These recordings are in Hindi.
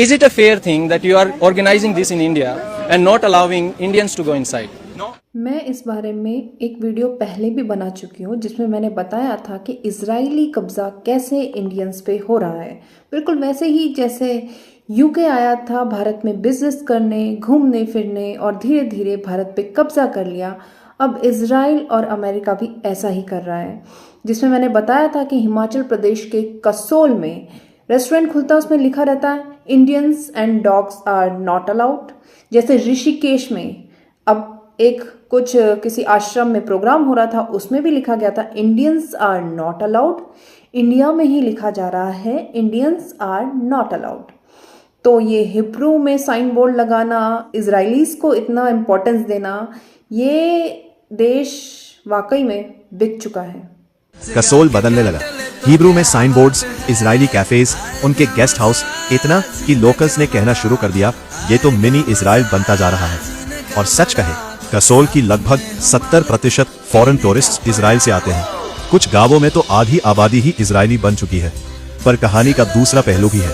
is it a fair thing that you are organizing this in India and not allowing Indians to go inside? No. मैं इस बारे में एक वीडियो पहले भी बना चुकी हूँ जिसमें मैंने बताया था कि इजरायली कब्जा कैसे इंडियंस पे हो रहा है। बिल्कुल वैसे ही जैसे यूके आया था भारत में बिजनेस करने, घूमने फिरने और धीरे धीरे भारत पे कब्जा कर लिया। अब इजराइल और अमेरिका भी ऐसा ही कर रहा है, जिसमें मैंने बताया था कि हिमाचल प्रदेश के कसोल में रेस्टोरेंट खुलता है, उसमें लिखा रहता है Indians and dogs are not allowed. जैसे ऋषिकेश में अब एक कुछ किसी आश्रम में प्रोग्राम हो रहा था, उसमें भी लिखा गया था Indians are not allowed. India में ही लिखा जा रहा है इंडियंस आर नॉट अलाउड। तो ये हिब्रू में साइन बोर्ड लगाना, इजरायलीज को इतना इम्पोर्टेंस देना, ये देश वाकई में बिक चुका है। कसोल बदलने लगा। हिब्रू में साइन बोर्ड्स, इजरायली कैफेज, उनके गेस्ट हाउस, इतना कि लोकल्स ने कहना शुरू कर दिया ये तो मिनी इजराइल बनता जा रहा है। और सच कहे कसोल की लगभग 70% फॉरेन टूरिस्ट इजराइल से आते हैं। कुछ गांवों में तो आधी आबादी ही इजरायली बन चुकी है। पर कहानी का दूसरा पहलू भी है।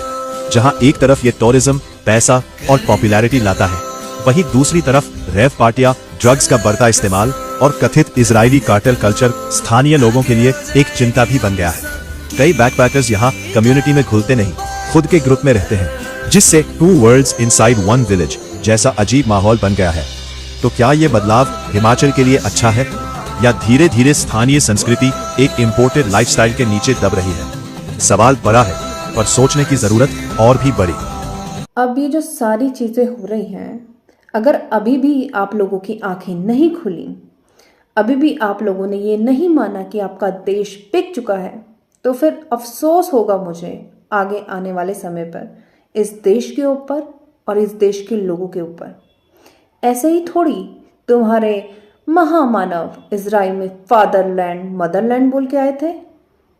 जहां एक तरफ ये टूरिज्म पैसा और पॉपुलैरिटी लाता है, वहीं दूसरी तरफ रेव पार्टियां, ड्रग्स का बढ़ता इस्तेमाल और कथित इजरायली कार्टेल कल्चर स्थानीय लोगों के लिए एक चिंता भी बन गया है। कई बैकपैकर्स यहाँ कम्युनिटी में घुलते नहीं, खुद के ग्रुप में रहते हैं, जिससे 2 वर्ल्ड्स इनसाइड 1 विलेज जैसा अजीब माहौल बन गया है। तो क्या ये बदलाव हिमाचल के लिए अच्छा है, या धीरे धीरे स्थानीय संस्कृति एक इम्पोर्टेड लाइफस्टाइल के नीचे दब रही है? सवाल बड़ा है, पर सोचने की जरूरत और भी बड़ी। अब ये जो सारी चीजें हो रही हैं, अगर अभी भी आप लोगों की आंखें नहीं खुली, अभी भी आप लोगों ने ये नहीं माना कि आपका देश बिक चुका है, तो फिर अफसोस होगा मुझे आगे आने वाले समय पर इस देश के ऊपर और इस देश के लोगों के ऊपर। ऐसे ही थोड़ी तुम्हारे महामानव इजराइल में फादरलैंड मदरलैंड बोल के आए थे।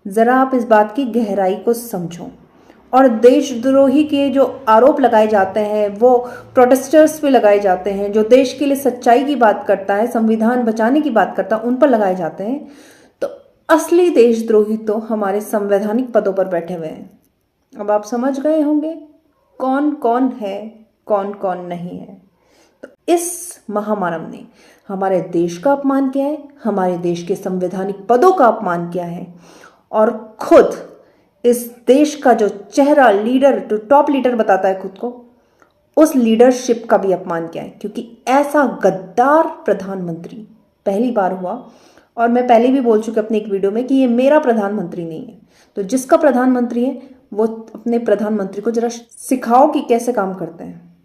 ज़रा आप इस बात की गहराई को समझो। और देशद्रोही के जो आरोप लगाए जाते हैं वो प्रोटेस्टर्स पे लगाए जाते हैं, जो देश के लिए सच्चाई की बात करता है, संविधान बचाने की बात करता है, उन पर लगाए जाते हैं। तो असली देशद्रोही तो हमारे संवैधानिक पदों पर बैठे हुए हैं। अब आप समझ गए होंगे कौन कौन है, कौन कौन नहीं है। तो इस महामानव ने हमारे देश का अपमान किया है, हमारे देश के संवैधानिक पदों का अपमान किया है, और खुद इस देश का जो चेहरा, लीडर, जो टॉप लीडर बताता है खुद को, उस लीडरशिप का भी अपमान किया है। क्योंकि ऐसा गद्दार प्रधानमंत्री पहली बार हुआ, और मैं पहले भी बोल चुकी अपनी एक वीडियो में कि ये मेरा प्रधानमंत्री नहीं है। तो जिसका प्रधानमंत्री है वो अपने प्रधानमंत्री को जरा सिखाओ कि कैसे काम करते हैं।